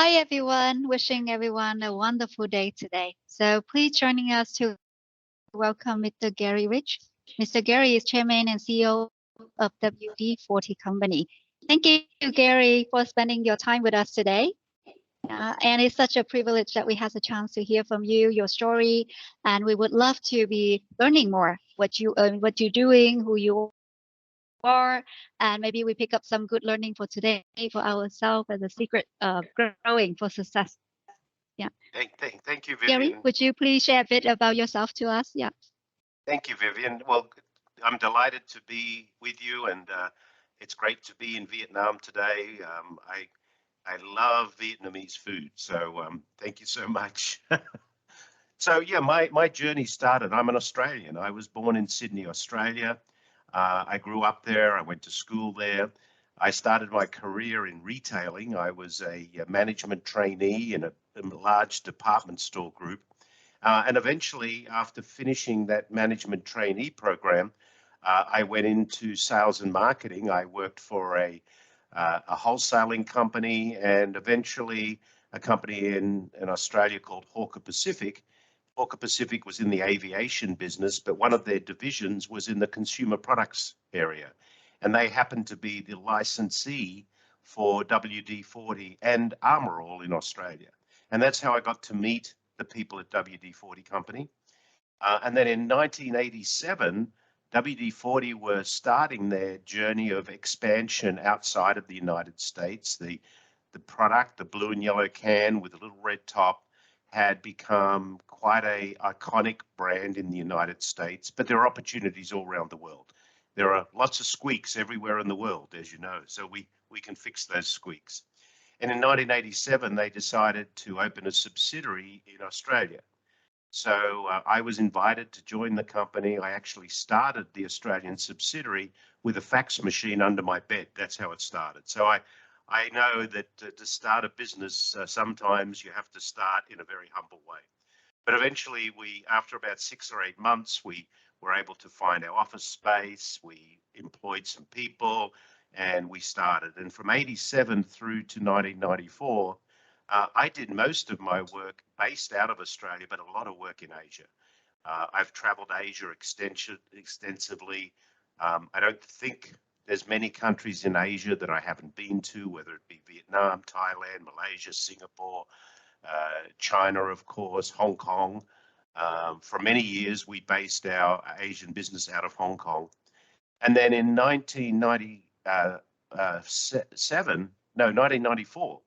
Hi, everyone. Wishing everyone a wonderful day today. So please joining us to welcome Mr. Garry Rich. Mr. Garry is Chairman and CEO of WD-40 Company. Thank you, Garry, for spending your time with us today. And it's such a privilege that we have a chance to hear from you, your story, and we would love to be learning more what you're doing, who you are, and maybe we pick up some good learning for today for ourselves as a secret growing for success. Yeah. Thank you, Gary, would Vivian. you please share a bit about yourself to us? Yeah. Thank you, Vivian. Well, I'm delighted to be with you, and it's great to be in Vietnam today. I love Vietnamese food, so thank you so much. So yeah, my journey started. I'm an Australian. I was born in Sydney, Australia. I grew up there. I went to school there. I started my career in retailing. I was a management trainee in a large department store group. And eventually, after finishing that management trainee program, I went into sales and marketing. I worked for a wholesaling company and eventually a company in Australia called Hawker Pacific. Hawker Pacific was in the aviation business, but one of their divisions was in the consumer products area. And they happened to be the licensee for WD-40 and Armor All in Australia. And that's how I got to meet the people at WD-40 Company. And then in 1987, WD-40 were starting their journey of expansion outside of the United States. The product, the blue and yellow can with a little red top, had become quite a iconic brand in the United States, but there are opportunities all around the world. There are lots of squeaks everywhere in the world, as you know, so we can fix those squeaks. And in 1987, they decided to open a subsidiary in Australia. So I was invited to join the company. I actually started the Australian subsidiary with a fax machine under my bed. That's how it started. So I know that to start a business, sometimes you have to start in a very humble way. But eventually, after about 6 or 8 months, we were able to find our office space. We employed some people, and we started. And from 87 through to 1994, I did most of my work based out of Australia, but a lot of work in Asia. I've traveled Asia extensively. I don't think there's many countries in Asia that I haven't been to, whether it be Vietnam, Thailand, Malaysia, Singapore, China, of course, Hong Kong. For many years, we based our Asian business out of Hong Kong. And then in 1994,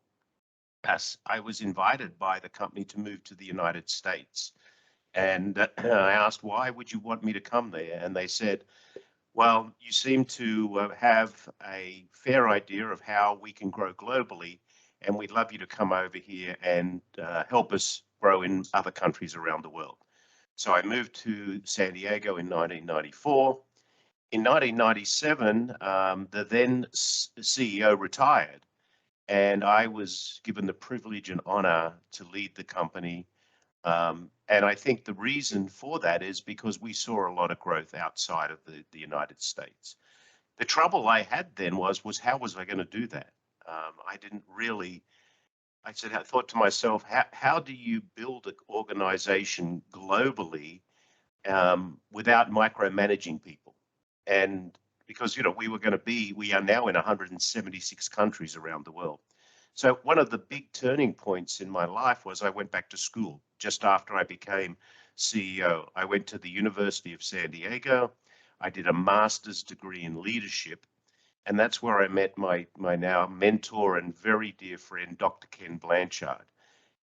I was invited by the company to move to the United States. And I asked, why would you want me to come there? And they said, well, you seem to have a fair idea of how we can grow globally, and we'd love you to come over here and help us grow in other countries around the world. So I moved to San Diego in 1994. In 1997, the then CEO retired, and I was given the privilege and honor to lead the company. And I think the reason for that is because we saw a lot of growth outside of the United States. The trouble I had then was how was I going to do that? I didn't really, I thought to myself, how do you build an organization globally without micromanaging people? And because, we are now in 176 countries around the world. So one of the big turning points in my life was I went back to school just after I became CEO. I went to the University of San Diego. I did a master's degree in leadership, and that's where I met my now mentor and very dear friend, Dr. Ken Blanchard.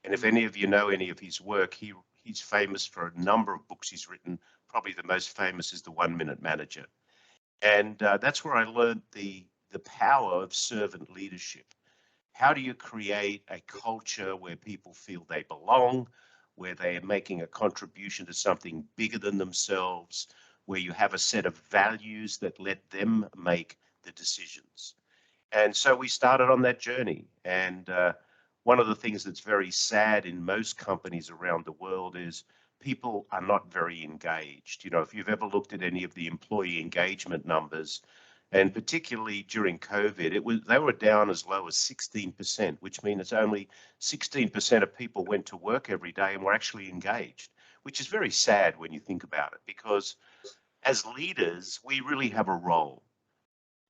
And if any of you know any of his work, he's famous for a number of books he's written. Probably the most famous is The 1 Minute Manager. And that's where I learned the power of servant leadership. How do you create a culture where people feel they belong, where they are making a contribution to something bigger than themselves, where you have a set of values that let them make the decisions? And so we started on that journey. And one of the things that's very sad in most companies around the world is people are not very engaged. If you've ever looked at any of the employee engagement numbers, And particularly during COVID, they were down as low as 16%, which means it's only 16% of people went to work every day and were actually engaged, which is very sad when you think about it, because as leaders, we really have a role.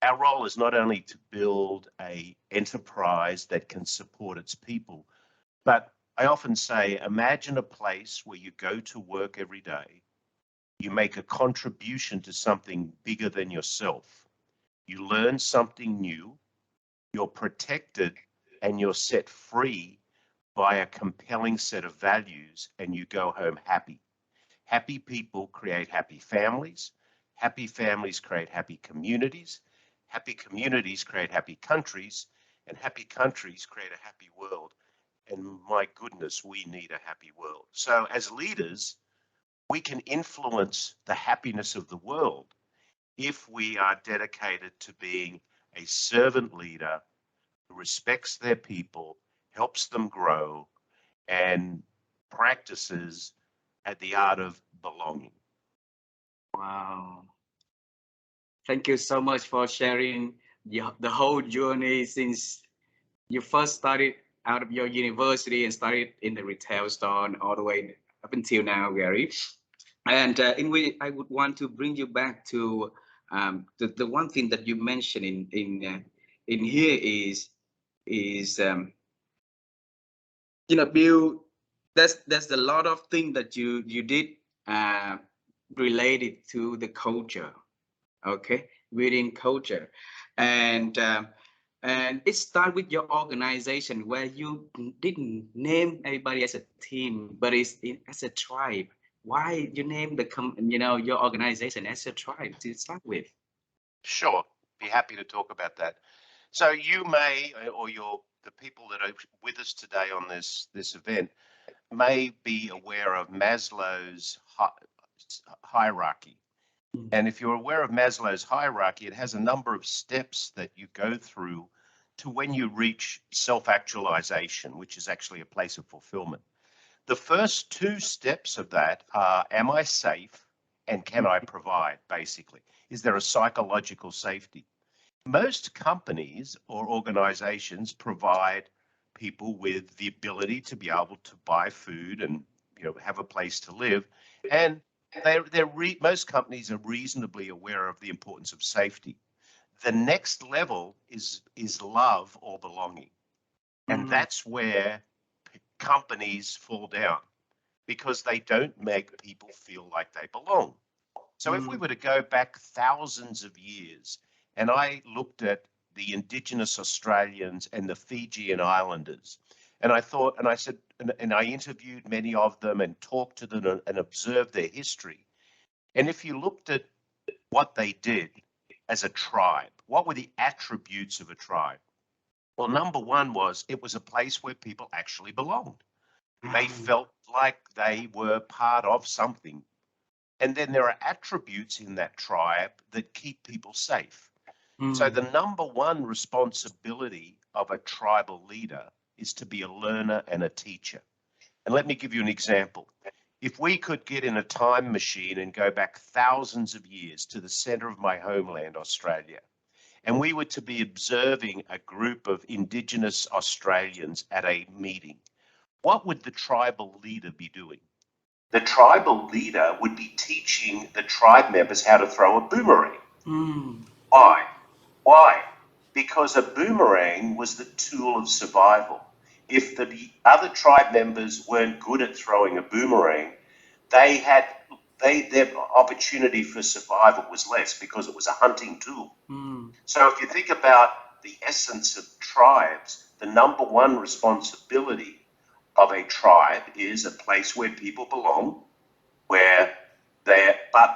Our role is not only to build a enterprise that can support its people, but I often say, imagine a place where you go to work every day, you make a contribution to something bigger than yourself. You learn something new, you're protected, and you're set free by a compelling set of values, and you go home happy. Happy people create happy families. Happy families create happy communities. Happy communities create happy countries, and happy countries create a happy world. And my goodness, we need a happy world. So as leaders, we can influence the happiness of the world if we are dedicated to being a servant leader who respects their people, helps them grow, and practices at the art of belonging. Wow. Thank you so much for sharing the whole journey since you first started out of your university and started in the retail store and all the way up until now, Gary. And in which I would want to bring you back to the one thing that you mentioned in here is Bill. There's a lot of things that you did uh, related to the culture, okay, within culture, and um, and it started with your organization where you didn't name everybody as a team, but as a tribe. Why you name your organization as a tribe to start with? Sure, be happy to talk about that. So you may, or the people that are with us today on this event may be aware of Maslow's hierarchy. And if you're aware of Maslow's hierarchy, it has a number of steps that you go through to when you reach self-actualization, which is actually a place of fulfillment. The first two steps of that are, am I safe and can I provide, basically? Is there a psychological safety? Most companies or organizations provide people with the ability to be able to buy food and have a place to live, and most companies are reasonably aware of the importance of safety. The next level is love or belonging, and that's where companies fall down because they don't make people feel like they belong. So if we were to go back thousands of years, and I looked at the indigenous Australians and the Fijian Islanders, and I thought, and I said, and I interviewed many of them and talked to them and observed their history. And if you looked at what they did as a tribe, what were the attributes of a tribe? Well, number one was it was a place where people actually belonged. They felt like they were part of something. And then there are attributes in that tribe that keep people safe. So the number one responsibility of a tribal leader is to be a learner and a teacher. And let me give you an example. If we could get in a time machine and go back thousands of years to the center of my homeland, Australia, and we were to be observing a group of Indigenous Australians at a meeting, what would the tribal leader be doing? The tribal leader would be teaching the tribe members how to throw a boomerang. Why? Why? Because a boomerang was the tool of survival. If the other tribe members weren't good at throwing a boomerang, their opportunity for survival was less because it was a hunting tool. So if you think about the essence of tribes, the number one responsibility of a tribe is a place where people belong, but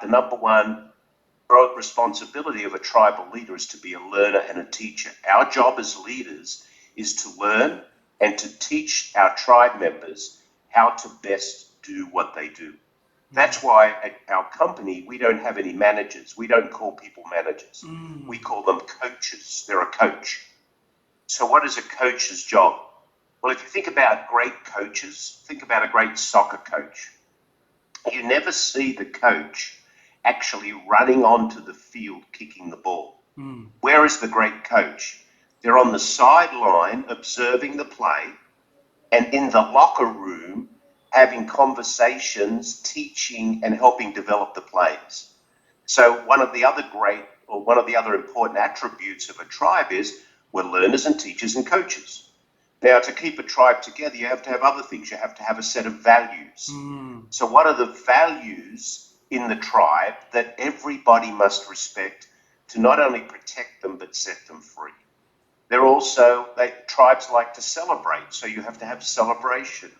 the number one responsibility of a tribal leader is to be a learner and a teacher. Our job as leaders is to learn and to teach our tribe members how to best do what they do. That's why at our company, we don't have any managers. We don't call people managers. We call them coaches. They're a coach. So what is a coach's job? Well, if you think about great coaches, think about a great soccer coach. You never see the coach actually running onto the field kicking the ball. Where is the great coach? They're on the sideline observing the play and in the locker room having conversations, teaching and helping develop the players. So one of the other important attributes of a tribe is we're learners and teachers and coaches. Now, to keep a tribe together, you have to have other things. You have to have a set of values. So what are the values in the tribe that everybody must respect to not only protect them, but set them free? Tribes like to celebrate, so you have to have celebration.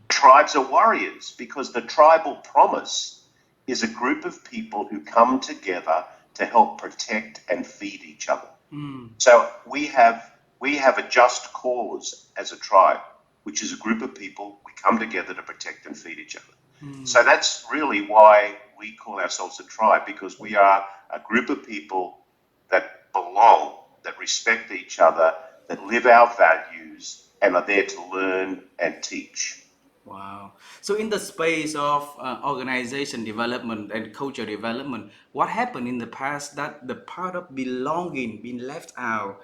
Tribes are warriors because the tribal promise is a group of people who come together to help protect and feed each other. So we have a just cause as a tribe, which is a group of people, we come together to protect and feed each other. So that's really why we call ourselves a tribe, because we are a group of people that belong, that respect each other, that live our values and are there to learn and teach. Wow. So in the space of organization development and culture development, what happened in the past that the part of belonging been left out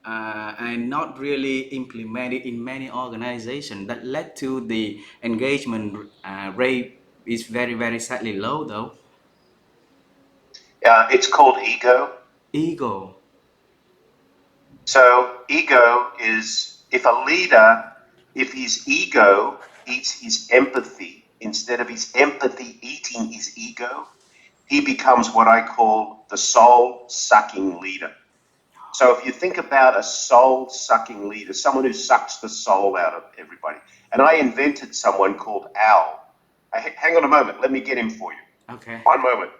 and not really implemented in many organizations that led to the engagement rate is very, very sadly low though? It's called ego. Ego. So ego is if his ego eats his empathy, instead of his empathy eating his ego, he becomes what I call the soul-sucking leader. So if you think about a soul-sucking leader, someone who sucks the soul out of everybody, and I invented someone called Al. Hang on a moment, let me get him for you. Okay. One moment.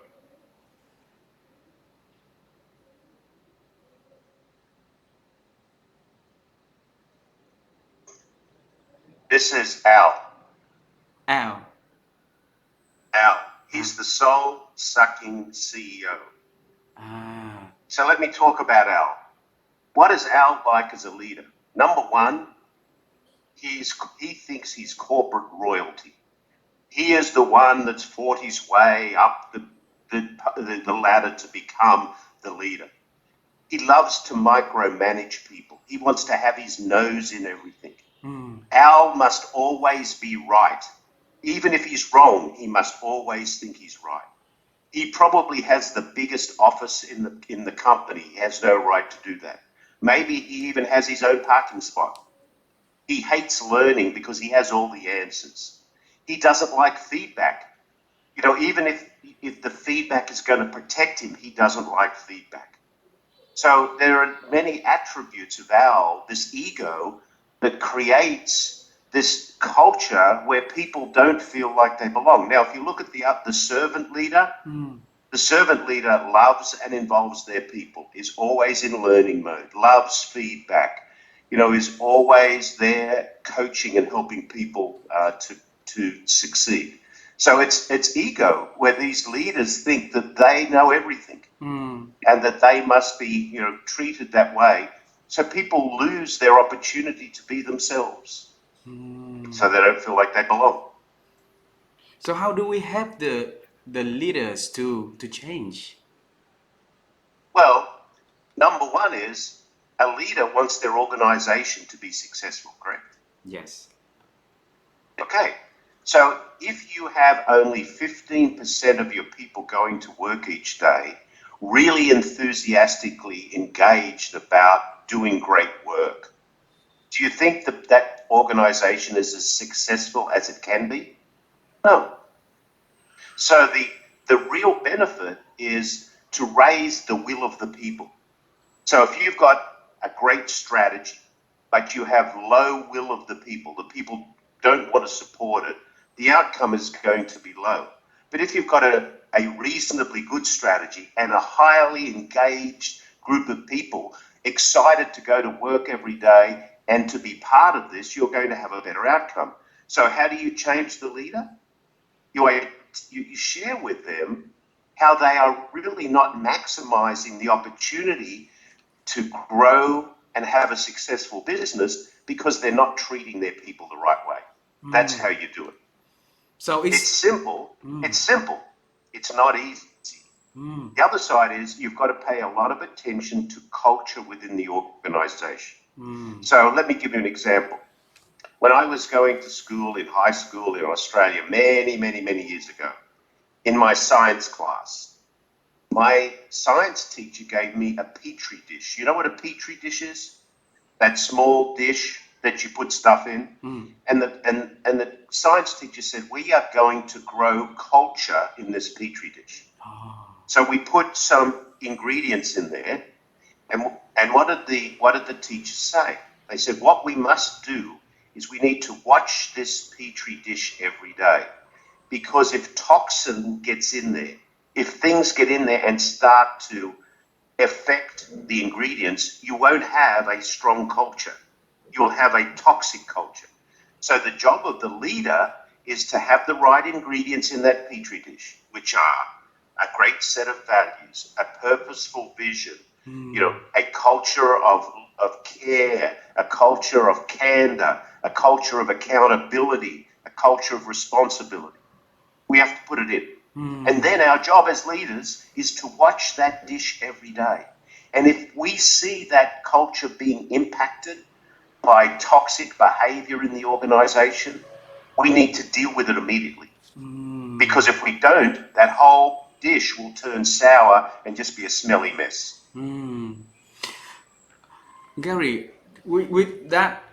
This is Al. Al. Al. He's the soul-sucking CEO. Ah. So let me talk about Al. What is Al like as a leader? Number one, he thinks he's corporate royalty. He is the one that's fought his way up the ladder to become the leader. He loves to micromanage people. He wants to have his nose in everything. Al must always be right. Even if he's wrong, he must always think he's right. He probably has the biggest office in the company. He has no right to do that. Maybe he even has his own parking spot. He hates learning because he has all the answers. He doesn't like feedback. You know, even if the feedback is going to protect him, he doesn't like feedback. So there are many attributes of Al, this ego, that creates this culture where people don't feel like they belong. Now, if you look at the servant leader, the servant leader loves and involves their people, is always in learning mode, loves feedback, is always there coaching and helping people to succeed. So it's ego, where these leaders think that they know everything and that they must be, treated that way. So people lose their opportunity to be themselves. So they don't feel like they belong. So how do we help the leaders to change? Well, number one is a leader wants their organization to be successful, correct? Yes. Okay. So if you have only 15% of your people going to work each day, really enthusiastically engaged about doing great work, do you think that organization is as successful as it can be? No. So the real benefit is to raise the will of the people. So if you've got a great strategy, but you have low will of the people don't want to support it, the outcome is going to be low. But if you've got a reasonably good strategy and a highly engaged group of people excited to go to work every day and to be part of this, you're going to have a better outcome. So how do you change the leader? You share with them how they are really not maximizing the opportunity to grow and have a successful business because they're not treating their people the right way. That's how you do it. So It's simple. It's simple. It's not easy. Mm. The other side is you've got to pay a lot of attention to culture within the organization. Mm. So let me give you an example. When I was going to school in high school in Australia many years ago, in my science class, my science teacher gave me a petri dish. You know what a petri dish is? That small dish that you put stuff in. Mm. And the science teacher said, we are going to grow culture in this petri dish. Oh. So we put some ingredients in there, and what did the teachers say? They said, what we must do is we need to watch this petri dish every day, because if toxin gets in there, if things get in there and start to affect the ingredients, you won't have a strong culture. You'll have a toxic culture. So the job of the leader is to have the right ingredients in that petri dish, which are a great set of values, a purposeful vision, a culture of care, a culture of candor, a culture of accountability, a culture of responsibility. We have to put it in. And then our job as leaders is to watch that dish every day. And if we see that culture being impacted by toxic behavior in the organization, we need to deal with it immediately. Because if we don't, that whole dish will turn sour and just be a smelly mess. Garry, with that,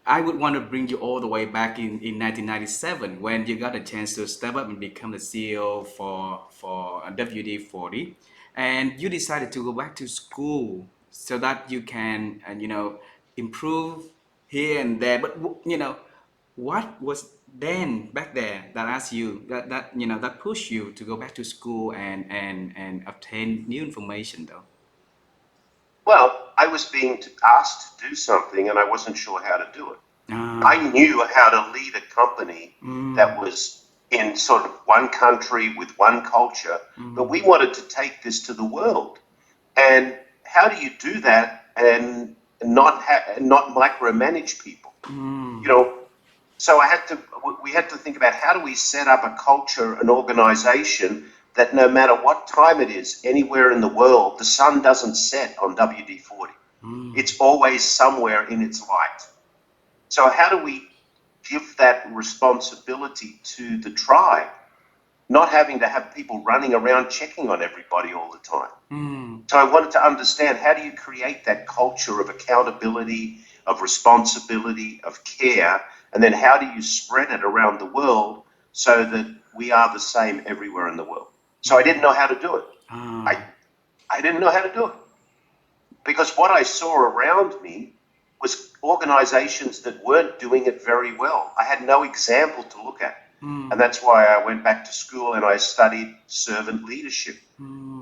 I would want to bring you all the way back in 1997 when you got a chance to step up and become the CEO for WD-40, and you decided to go back to school so that you can improve here and there. But what was then back there that asked you that pushed you to go back to school and obtain new information though? Well, I was being asked to do something and I wasn't sure how to do it. I Ah. knew how to lead a company that Mm. was in sort of one country with one culture, but we wanted to take this to the world. And how do you do that and not micromanage people? You know, so we had to think about how do we set up a culture, an organization that no matter what time it is, anywhere in the world, the sun doesn't set on WD-40. It's always somewhere in its light. So how do we give that responsibility to the tribe, not having to have people running around checking on everybody all the time? So I wanted to understand, how do you create that culture of accountability, of responsibility, of care, and then how do you spread it around the world so that we are the same everywhere in the world? So I didn't know how to do it. I didn't know how to do it, because what I saw around me was organizations that weren't doing it very well. I had no example to look at. And that's why I went back to school and I studied servant leadership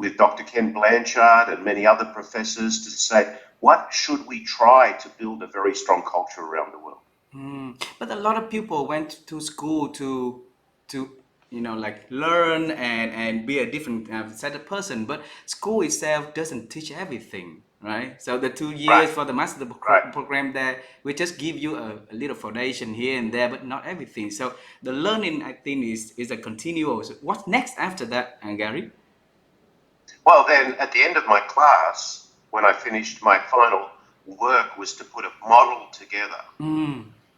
with Dr. Ken Blanchard and many other professors to say, what should we try to build a very strong culture around the world? But a lot of people went to school to like learn and be a different set of person. But school itself doesn't teach everything, right? So the 2 years Right, for the master right. program there, we just give you a little foundation here and there, but not everything. So the learning, I think, is a continuous. What's next after that, Garry? Well, then at the end of my class, when I finished, my final work was to put a model together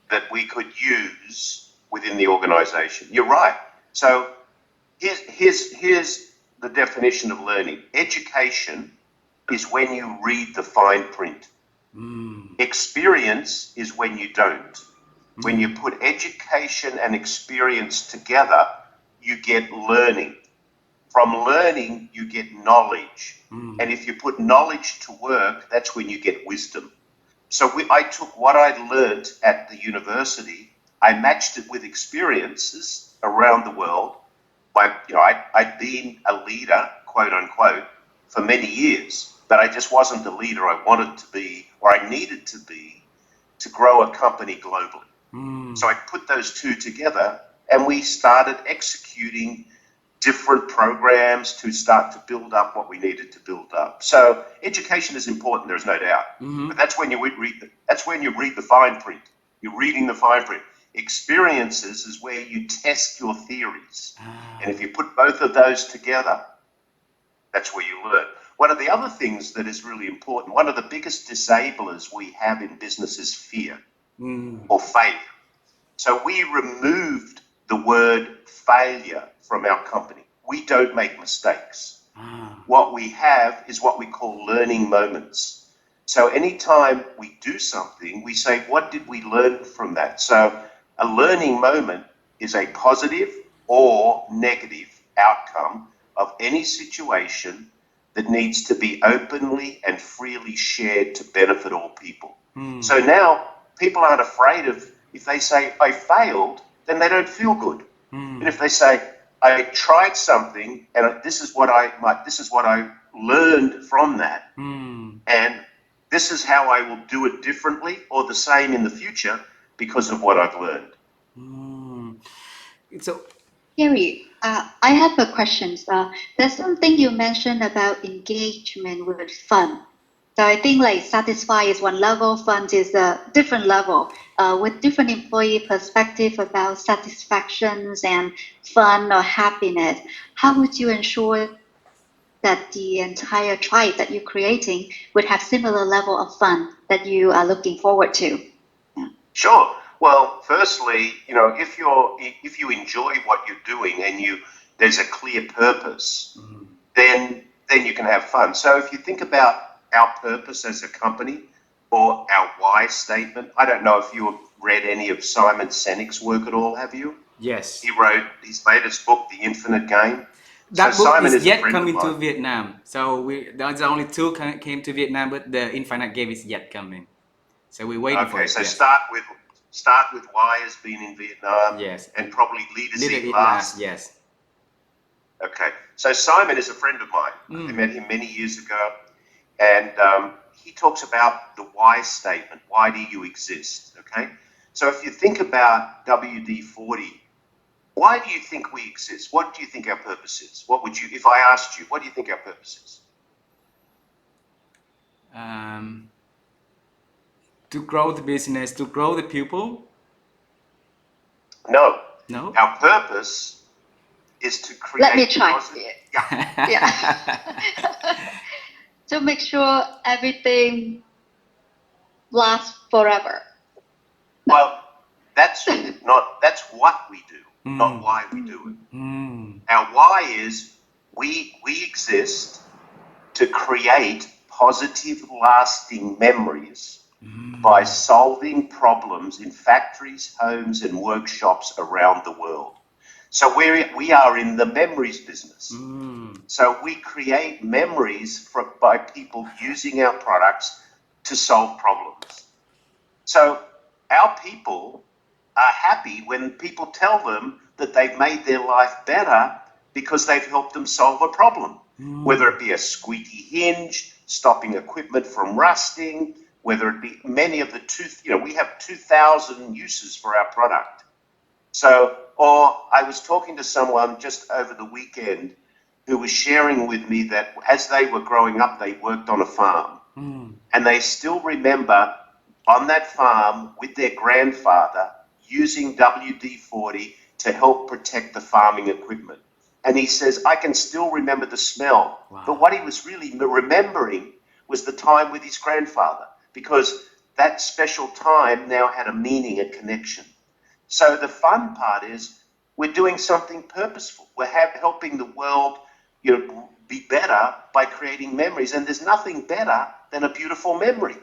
that we could use within the organization. You're right. So here's the definition of learning. Education is when you read the fine print. Experience is when you don't. When you put education and experience together, you get learning. From learning, you get knowledge. And if you put knowledge to work, that's when you get wisdom. So I took what I'd learned at the university, I matched it with experiences around the world. I'd been a leader, quote unquote, for many years, but I just wasn't the leader I wanted to be or I needed to be to grow a company globally. So I put those two together and we started executing different programs to start to build up what we needed to build up. So education is important, there's no doubt. But that's when you read the fine print. You're reading the fine print. Experiences is where you test your theories. And if you put both of those together, That's where you learn. One of the other things that is really important, one of the biggest disablers we have in business is fear or failure. So we removed the word failure from our company. We don't make mistakes. What we have is what we call learning moments. So anytime we do something, we say, what did we learn from that? So a learning moment is a positive or negative outcome of any situation that needs to be openly and freely shared to benefit all people. So now people aren't afraid of, if they say, I failed, then they don't feel good. And if they say, I tried something and this is what I learned from that, and this is how I will do it differently or the same in the future because of what I've learned. So, Garry, I have a question. There's something you mentioned about engagement with fun. So I think like satisfy is one level, fun is a different level, with different employee perspective about satisfactions and fun or happiness. How would you ensure that the entire tribe that you're creating would have similar level of fun that you are looking forward to? Sure. Well, firstly, if you enjoy what you're doing and there's a clear purpose, then you can have fun. So if you think about our purpose as a company or our why statement, I don't know if you have read any of Simon Sinek's work at all, have you? yes. His latest book, The Infinite Game. That So book Simon is is a yet friend of coming to mine. Vietnam. So there's only two came to Vietnam, but the Infinite Game is yet coming. So we're waiting for Okay, it. so Yes. start with why has been in Vietnam, Yes. and probably leaders Little eat Eat last. Last. Yes. Okay, so Simon is a friend of mine. I met him many years ago, and he talks about the why statement. Why do you exist? Okay, so if you think about WD-40, why do you think we exist? What do you think our purpose is? What would you, if I asked you, what do you think our purpose is? To grow the business, to grow the people. No. No. Our purpose is to create. Let me try. Yeah. Yeah. To make sure everything lasts forever. Well, that's what we do, not why we do it. Our why is we exist to create positive, lasting memories by solving problems in factories, homes, and workshops around the world. So we are in the memories business. So we create memories by people using our products to solve problems. So our people are happy when people tell them that they've made their life better because they've helped them solve a problem, whether it be a squeaky hinge, stopping equipment from rusting, whether it be many of the we have 2,000 uses for our product. So, or I was talking to someone just over the weekend who was sharing with me that as they were growing up, they worked on a farm, and they still remember on that farm with their grandfather using WD-40 to help protect the farming equipment. And he says, I can still remember the smell. Wow. But what he was really remembering was the time with his grandfather, because that special time now had a meaning, a connection. So the fun part is we're doing something purposeful. We're helping the world, be better by creating memories. And there's nothing better than a beautiful memory.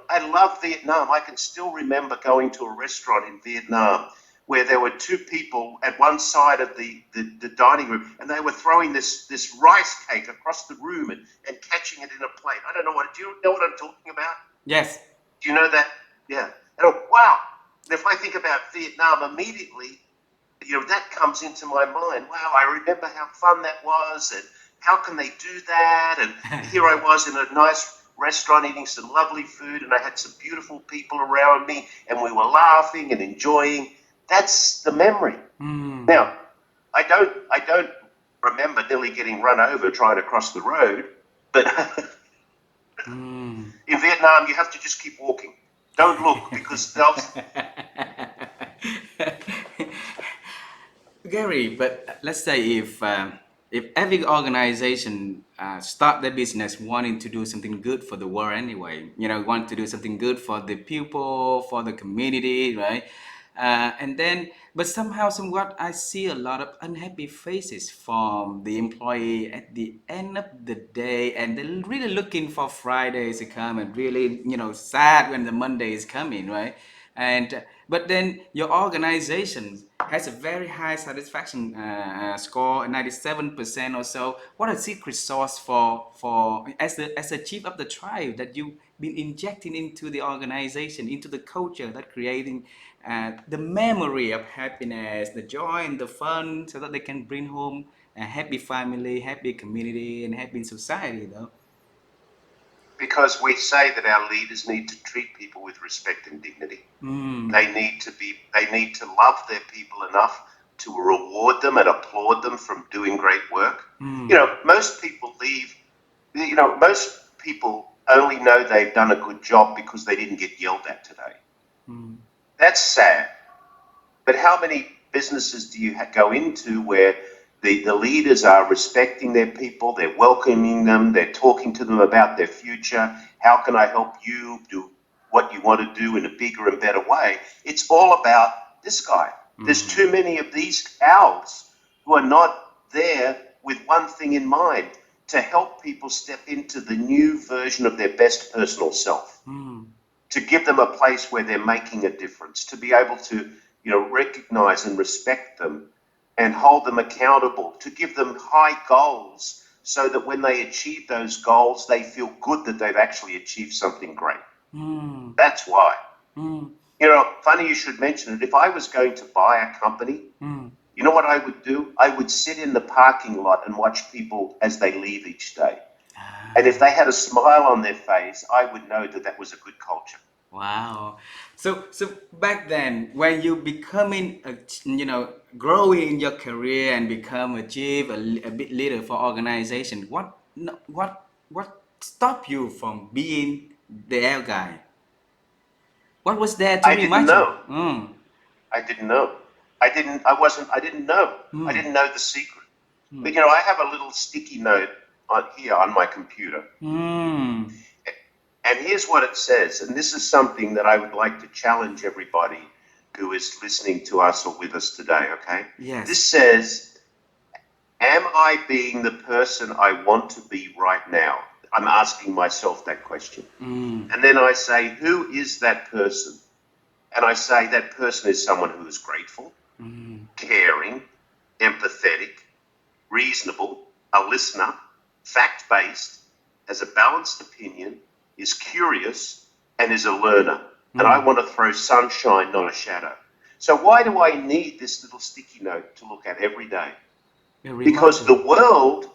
I love Vietnam. I can still remember going to a restaurant in Vietnam where there were two people at one side of the dining room, and they were throwing this rice cake across the room and catching it in a plate. I don't know do you know what I'm talking about? Yes. Do you know that? Yeah. And wow. And if I think about Vietnam immediately, that comes into my mind. Wow, I remember how fun that was, and how can they do that? And here I was in a nice restaurant eating some lovely food, and I had some beautiful people around me, and we were laughing and enjoying. That's the memory. Now, I don't remember nearly getting run over trying to cross the road, but in Vietnam you have to just keep walking. Don't look, because they'll. Garry, but let's say if every organization start their business wanting to do something good for the world anyway, want to do something good for the people, for the community, right? And then, but somehow, somewhat, I see a lot of unhappy faces from the employee at the end of the day, and they're really looking for Fridays to come, and really, sad when the Monday is coming, right? And but then your organization has a very high satisfaction score, 97% or so. What a secret sauce for as a chief of the tribe that you've been injecting into the organization, into the culture, that creating the memory of happiness, the joy and the fun, so that they can bring home a happy family, happy community, and happy society, though. Because we say that our leaders need to treat people with respect and dignity. They need to love their people enough to reward them and applaud them from doing great work. Most people leave, most people only know they've done a good job because they didn't get yelled at today. That's sad. But how many businesses do you go into where the leaders are respecting their people, they're welcoming them, they're talking to them about their future, how can I help you do what you want to do in a bigger and better way? It's all about this guy. There's too many of these owls who are not there with one thing in mind, to help people step into the new version of their best personal self, to give them a place where they're making a difference, to be able to recognize and respect them and hold them accountable, to give them high goals so that when they achieve those goals, they feel good that they've actually achieved something great. That's why. Funny you should mention it. If I was going to buy a company, you know what I would do? I would sit in the parking lot and watch people as they leave each day. And if they had a smile on their face, I would know that that was a good culture. Wow. So back then, when you becoming growing in your career and become a chief, a bit leader for organization, what stopped you from being the L guy? What was there to I didn't remind you? know. I didn't know. I didn't know. I didn't know the secret. But I have a little sticky note on my computer. And here's what it says, and this is something that I would like to challenge everybody who is listening to us or with us today, okay? Yes. This says, am I being the person I want to be right now? I'm asking myself that question. And then I say, who is that person? And I say that person is someone who is grateful, caring, empathetic, reasonable, a listener, fact-based, has a balanced opinion, is curious, and is a learner. And I want to throw sunshine, not a shadow. So why do I need this little sticky note to look at every day? Because the world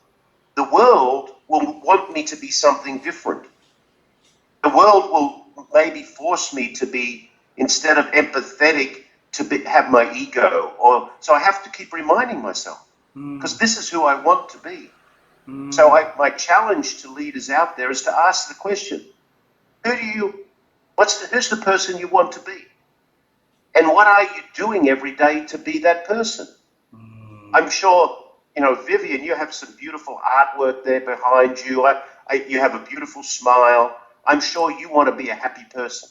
will want me to be something different. The world will maybe force me to be, instead of empathetic, to have my ego. So I have to keep reminding myself, because this is who I want to be. So my challenge to leaders out there is to ask the question, who's the person you want to be? And what are you doing every day to be that person? I'm sure, Vivian, you have some beautiful artwork there behind you. You have a beautiful smile. I'm sure you want to be a happy person.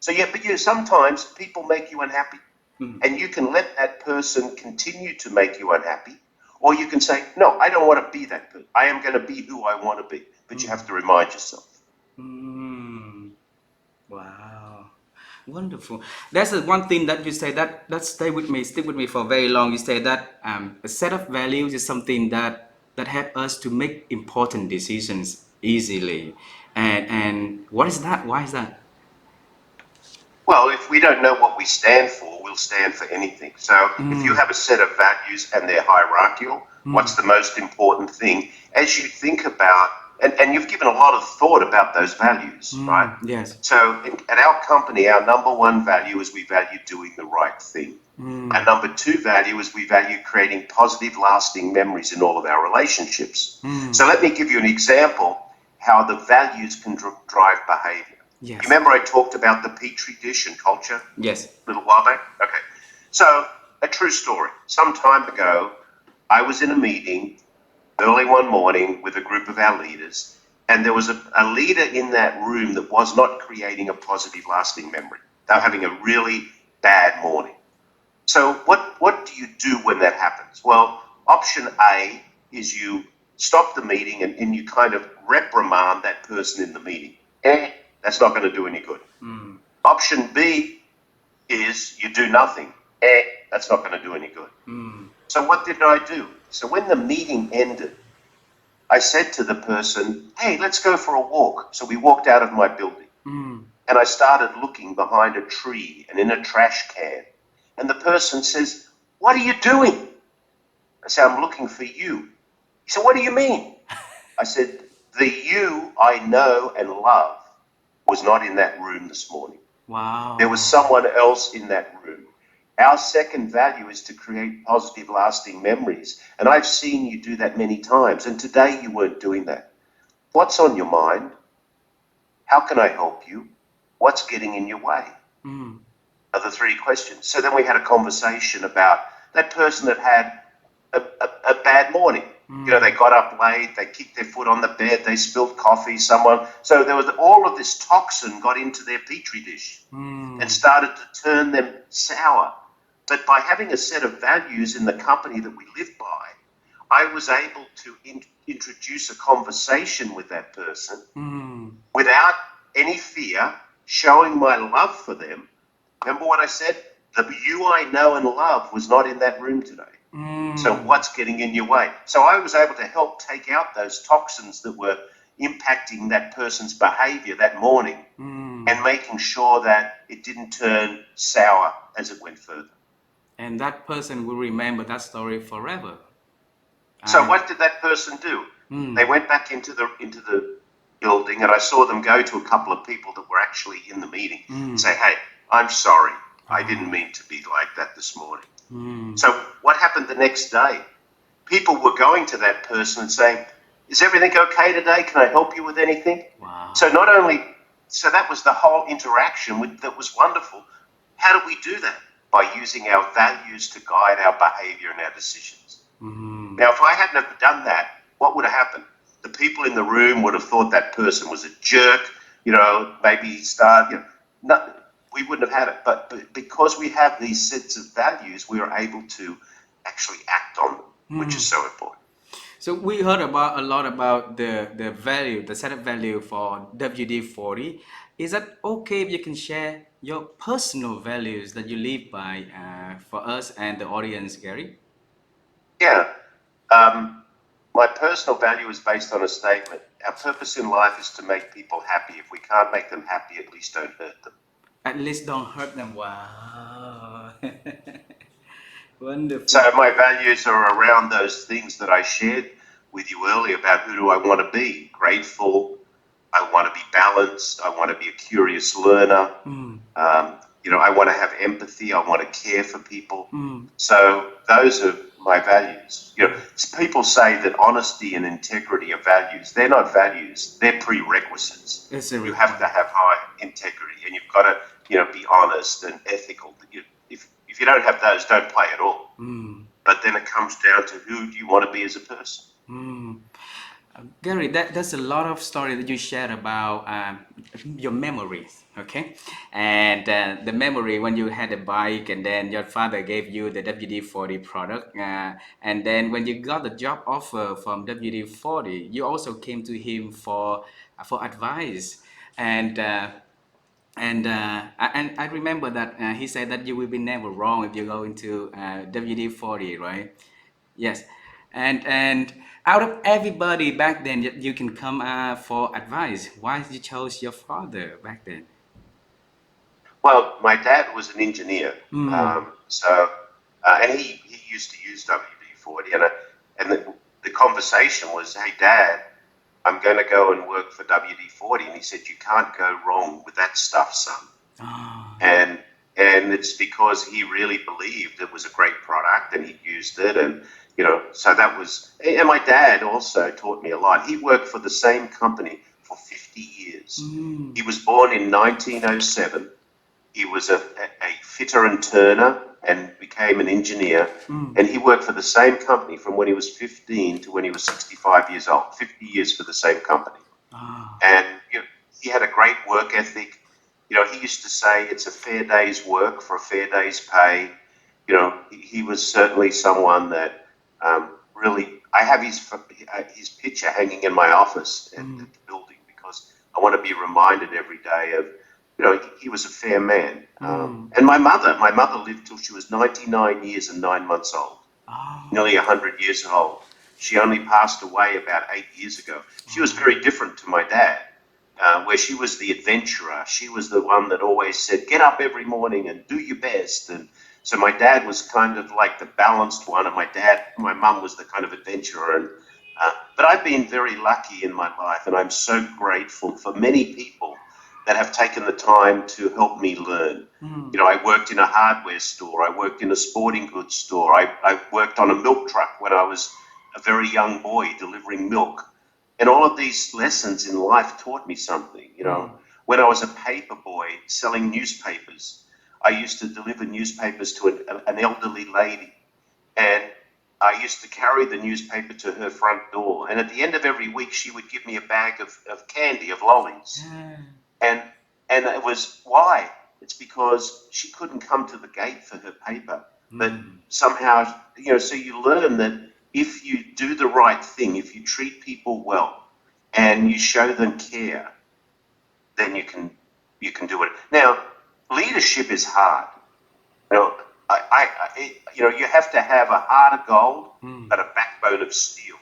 So but sometimes people make you unhappy. And you can let that person continue to make you unhappy. Or you can say, no, I don't want to be that person. I am going to be who I want to be. But you have to remind yourself. Wow. Wonderful. That's the one thing that you say that stick with me for very long. You say that a set of values is something that help us to make important decisions easily. And what is that? Why is that? Well, if we don't know what we stand for, we'll stand for anything. So if you have a set of values and they're hierarchical, what's the most important thing? As you think about, and you've given a lot of thought about those values, right? Yes. So at our company, our number one value is we value doing the right thing. Our number two value is we value creating positive, lasting memories in all of our relationships. So let me give you an example how the values can drive behavior. Yes. You remember I talked about the Petri dish and culture? Yes. A little while back? Okay. So, a true story. Some time ago, I was in a meeting. early one morning with a group of our leaders, and there was a leader in that room that was not creating a positive, lasting memory. They were having a really bad morning. So what do you do when that happens? Well, option A is you stop the meeting and you kind of reprimand that person in the meeting. That's not going to do any good. Option B is you do nothing. That's not going to do any good. So what did I do? So when the meeting ended, I said to the person, hey, let's go for a walk. So we walked out of my building. And I started looking behind a tree and in a trash can. And the person says, what are you doing? I said, I'm looking for you. He said, what do you mean? I said, the you I know and love was not in that room this morning. Wow. There was someone else in that room. Our second value is to create positive, lasting memories. And I've seen you do that many times. And today you weren't doing that. What's on your mind? How can I help you? What's getting in your way? Are the three questions. So then we had a conversation about that person that had a bad morning. You know, they got up late, they kicked their foot on the bed, they spilled coffee, so there was all of this toxin got into their petri dish and started to turn them sour. But by having a set of values in the company that we live by, I was able to introduce a conversation with that person without any fear, showing my love for them. Remember what I said? The you I know and love was not in that room today. So what's getting in your way? So I was able to help take out those toxins that were impacting that person's behavior that morning and making sure that it didn't turn sour as it went further. And that person will remember that story forever. So what did that person do? They went back into the building, and I saw them go to a couple of people that were actually in the meeting and say, hey, I'm sorry. I didn't mean to be like that this morning. So what happened the next day? People were going to that person and saying, is everything okay today? Can I help you with anything? Wow. So so that was the whole interaction that was wonderful. How do we do that? By using our values to guide our behavior and our decisions. Now, if I hadn't have done that, what would have happened? The people in the room would have thought that person was a jerk, maybe we wouldn't have had it. But because we have these sets of values, we are able to actually act on them, which is so important. So we heard a lot about the value, the set of value for WD-40. Is that okay if you can share your personal values that you live by for us and the audience, Garry? Yeah. My personal value is based on a statement. Our purpose in life is to make people happy. If we can't make them happy, at least don't hurt them. At least don't hurt them. Wow. Wonderful. So my values are around those things that I shared with you earlier about who do I want to be? Grateful. I want to be balanced. I want to be a curious learner. I want to have empathy. I want to care for people. So those are my values. People say that honesty and integrity are values. They're not values. They're prerequisites. You have to have high integrity, and you've got to, be honest and ethical. If you don't have those, don't play at all. But then it comes down to who do you want to be as a person. Garry, that's a lot of story that you shared about your memories, okay? And the memory when you had a bike and then your father gave you the WD-40 product. And then when you got the job offer from WD-40, you also came to him for advice. And I remember that he said that you will be never wrong if you go into WD-40, right? Yes, and out of everybody back then, you can come for advice. Why did you chose your father back then? Well, my dad was an engineer, and he used to use WD-40, and the conversation was, hey, Dad, I'm going to go and work for WD-40, and he said, you can't go wrong with that stuff, son. And it's because he really believed it was a great product, and he used it, and so that was. And my dad also taught me a lot. He worked for the same company for 50 years. He was born in 1907. He was a fitter and turner and became an engineer. Mm. And he worked for the same company from when he was 15 to when he was 65 years old, 50 years for the same company. Ah. And he had a great work ethic. He used to say it's a fair day's work for a fair day's pay. He was certainly someone that really, I have his picture hanging in my office at the building because I want to be reminded every day of, he was a fair man. And my mother lived till she was 99 years and 9 months old, Oh. nearly 100 years old. She only passed away about 8 years ago. She was very different to my dad, where she was the adventurer. She was the one that always said, get up every morning and do your best. And so my dad was kind of like the balanced one, and my mum was the kind of adventurer. And but I've been very lucky in my life, and I'm so grateful for many people that have taken the time to help me learn. I worked in a hardware store. I worked in a sporting goods store. I worked on a milk truck when I was a very young boy delivering milk. And all of these lessons in life taught me something. When I was a paper boy selling newspapers, I used to deliver newspapers to an elderly lady. And I used to carry the newspaper to her front door. And at the end of every week, she would give me a bag of candy, of lollies. And it was why? It's because she couldn't come to the gate for her paper. But somehow, so you learn that if you do the right thing, if you treat people well and you show them care, then you can do it. Now, leadership is hard. You have to have a heart of gold, but a backbone of steel,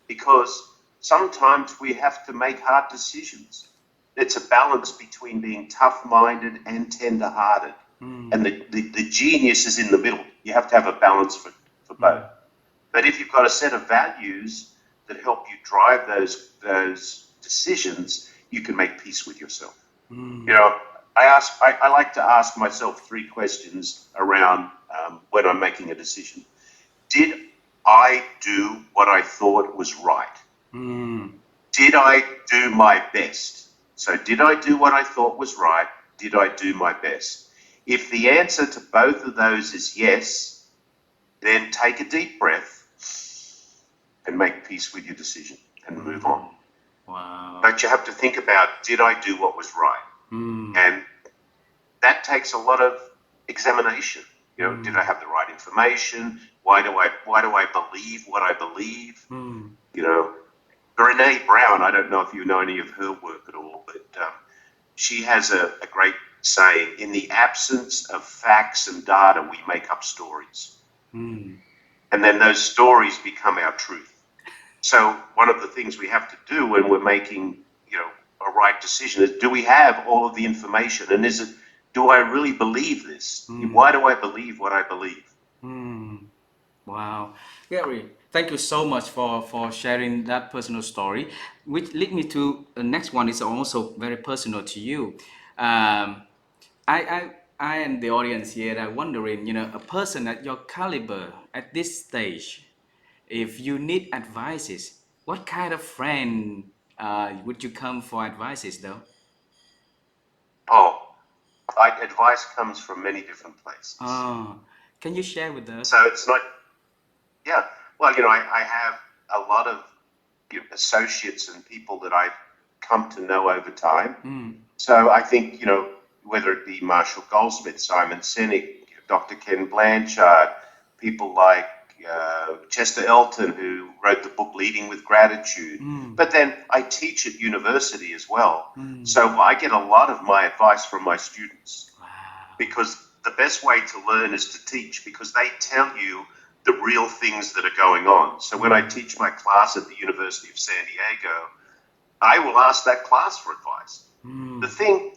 because sometimes we have to make hard decisions. It's a balance between being tough-minded and tender-hearted, and the genius is in the middle. You have to have a balance for both. But if you've got a set of values that help you drive those decisions, you can make peace with yourself. I like to ask myself 3 questions around when I'm making a decision. Did I do what I thought was right? Did I do my best? So did I do what I thought was right? Did I do my best? If the answer to both of those is yes, then take a deep breath and make peace with your decision and move on. Wow. But you have to think about, did I do what was right? And that takes a lot of examination. Did I have the right information? Why do I believe what I believe? Brene Brown, I don't know if you know any of her work at all, but she has a great saying: in the absence of facts and data, we make up stories. And then those stories become our truth. So one of the things we have to do when we're making, a right decision is, do we have all of the information? And do I really believe this? Why do I believe what I believe? Wow. Garry, thank you so much for sharing that personal story, which lead me to the next one. Is also very personal to you. I and the audience here are wondering, a person at your caliber at this stage, if you need advices, what kind of friend would you come for advices though? Oh, advice comes from many different places. Can you share with us? So it's not, yeah. Well, I have a lot of associates and people that I've come to know over time. So I think, whether it be Marshall Goldsmith, Simon Sinek, Dr. Ken Blanchard, people like Chester Elton, who wrote the book Leading with Gratitude. But then I teach at university as well. So I get a lot of my advice from my students. Wow. Because the best way to learn is to teach, because they tell you the real things that are going on. So when I teach my class at the University of San Diego, I will ask that class for advice. The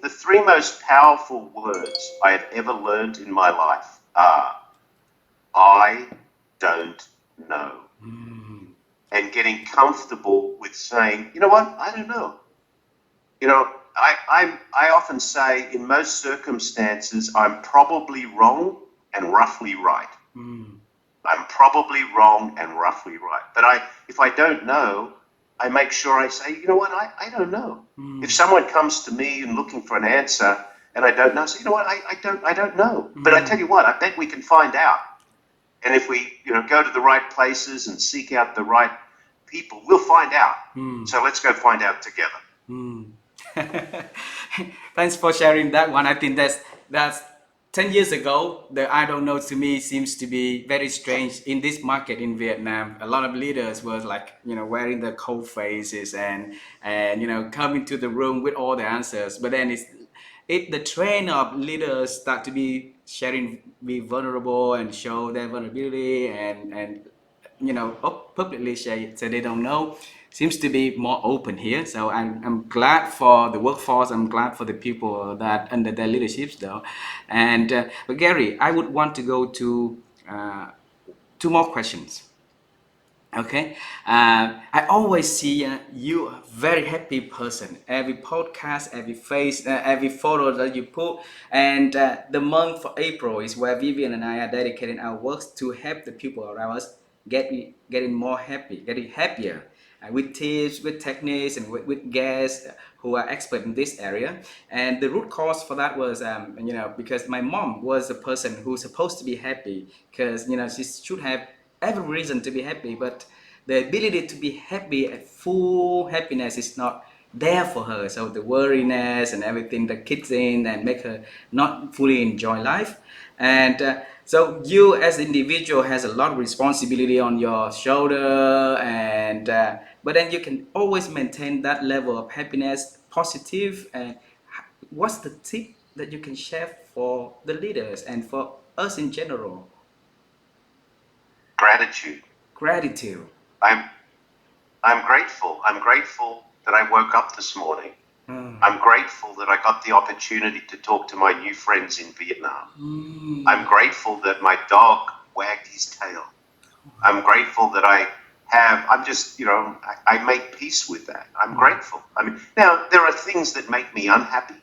3 most powerful words I have ever learned in my life are, I don't know. And getting comfortable with saying, you know what, I don't know. I often say, in most circumstances, I'm probably wrong and roughly right. I'm probably wrong and roughly right. But if I don't know, I make sure I say, you know what, I don't know. If someone comes to me and looking for an answer, and I don't know. So you know what? I don't know. But I tell you what, I bet we can find out. And if we, go to the right places and seek out the right people, we'll find out. So let's go find out together. Thanks for sharing that one. I think that's 10 years ago. The I don't know to me seems to be very strange in this market in Vietnam. A lot of leaders were like, wearing the cold faces and coming to the room with all the answers. But then the trend of leaders start to be be vulnerable and show their vulnerability and publicly say they don't know seems to be more open here. So I'm glad for the workforce. I'm glad for the people that under their leaderships though. And but Garry, I would want to go to two more questions. Okay, I always see you a very happy person. Every podcast, every face, every photo that you put, and the month of April is where Vivian and I are dedicating our works to help the people around us getting more happy, getting happier, with tips, with techniques, and with guests who are expert in this area. And the root cause for that was, because my mom was a person who's supposed to be happy, because she should have every reason to be happy, but the ability to be happy at full happiness is not there for her. So the worriness and everything that kicks in and make her not fully enjoy life. And so you as individual has a lot of responsibility on your shoulder, and but then you can always maintain that level of happiness, positive. And what's the tip that you can share for the leaders and for us in general? Gratitude. Gratitude. I'm grateful. I'm grateful that I woke up this morning. I'm grateful that I got the opportunity to talk to my new friends in Vietnam. I'm grateful that my dog wagged his tail. I'm grateful that I'm just, I make peace with that. I'm grateful. I mean, now there are things that make me unhappy,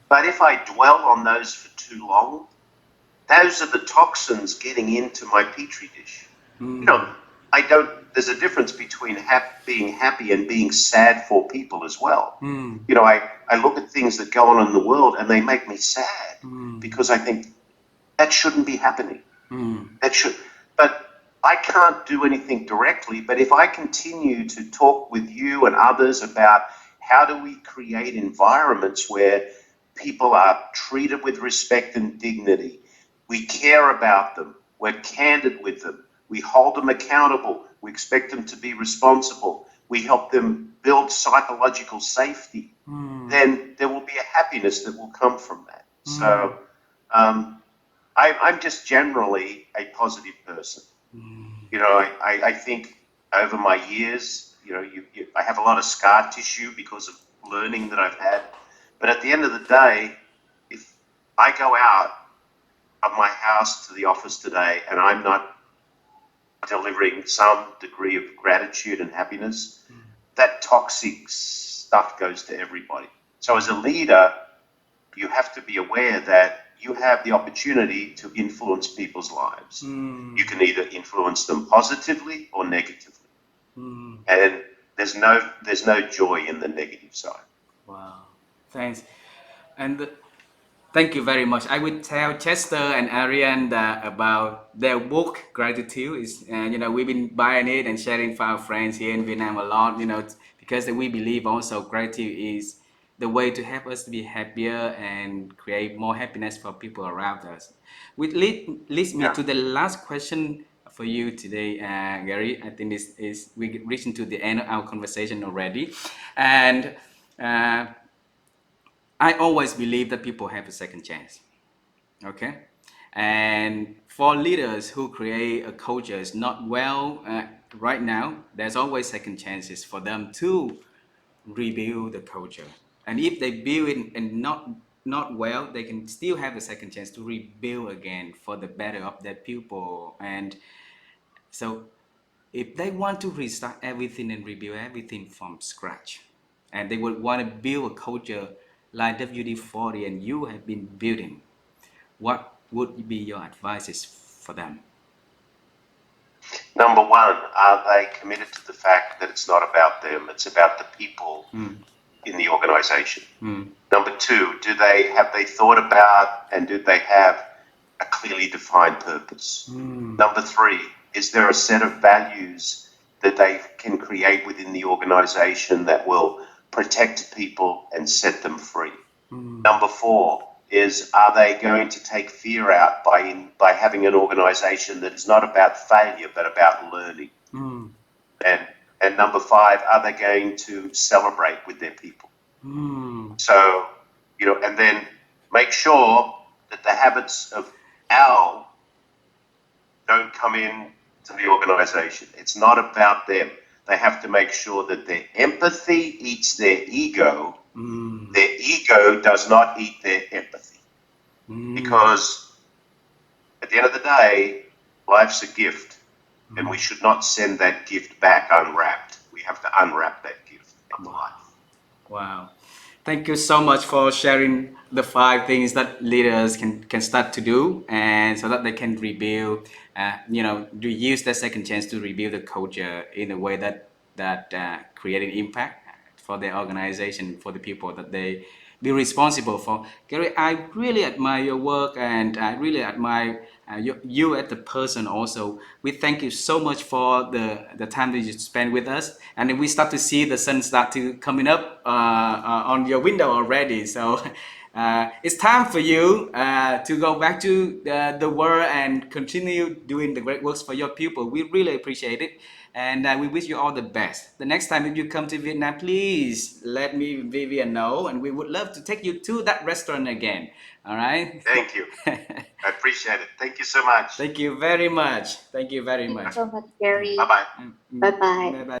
but if I dwell on those for too long, those are the toxins getting into my petri dish. There's a difference between being happy and being sad for people as well. I look at things that go on in the world and they make me sad because I think that shouldn't be happening. But I can't do anything directly, but if I continue to talk with you and others about how do we create environments where people are treated with respect and dignity, we care about them, we're candid with them, we hold them accountable, we expect them to be responsible, we help them build psychological safety, then there will be a happiness that will come from that. So I'm just generally a positive person. I think over my years, I have a lot of scar tissue because of learning that I've had. But at the end of the day, if I go out of my house to the office today and I'm not delivering some degree of gratitude and happiness, that toxic stuff goes to everybody. So as a leader, you have to be aware that you have the opportunity to influence people's lives. You can either influence them positively or negatively. And there's no joy in the negative side. Wow, thanks. And thank you very much. I would tell Chester and Ariane about their book, Gratitude. We've been buying it and sharing for our friends here in Vietnam a lot, because we believe also gratitude is the way to help us to be happier and create more happiness for people around us. Which leads me to the last question for you today, Garry. I think this is we reaching to the end of our conversation already, and I always believe that people have a second chance. Okay, and for leaders who create a culture is not well right now, there's always second chances for them to rebuild the culture. And if they build it and not well, they can still have a second chance to rebuild again for the better of their people. And so if they want to restart everything and rebuild everything from scratch, and they would want to build a culture like WD-40 and you have been building, what would be your advices for them? Number one, are they committed to the fact that it's not about them, it's about the people in the organization? Number two, have they thought about and do they have a clearly defined purpose? Number three, is there a set of values that they can create within the organization that will protect people and set them free? Number four is, are they going to take fear out by having an organization that is not about failure but about learning? And number five, are they going to celebrate with their people? So, and then make sure that the habits of Al don't come in to the organization. It's not about them. They have to make sure that their empathy eats their ego. Their ego does not eat their empathy. Because at the end of the day, life's a gift. And we should not send that gift back unwrapped. We have to unwrap that gift into life. Wow. Thank you so much for sharing the 5 things that leaders can start to do, and so that they can rebuild, use that second chance to rebuild the culture in a way that creating impact for their organization, for the people that they be responsible for. Garry, I really admire your work, and I really admire you as the person also. We thank you so much for the time that you spend with us, and we start to see the sun start to coming up on your window already. So it's time for you to go back to the world and continue doing the great works for your people. We really appreciate it, and we wish you all the best. The next time if you come to Vietnam, please let me Vivian know, and we would love to take you to that restaurant again. All right. Thank you. I appreciate it. Thank you so much. Thank you very much. Thank you very Thank you much. so much, Garry. Bye bye. Bye bye. Bye bye.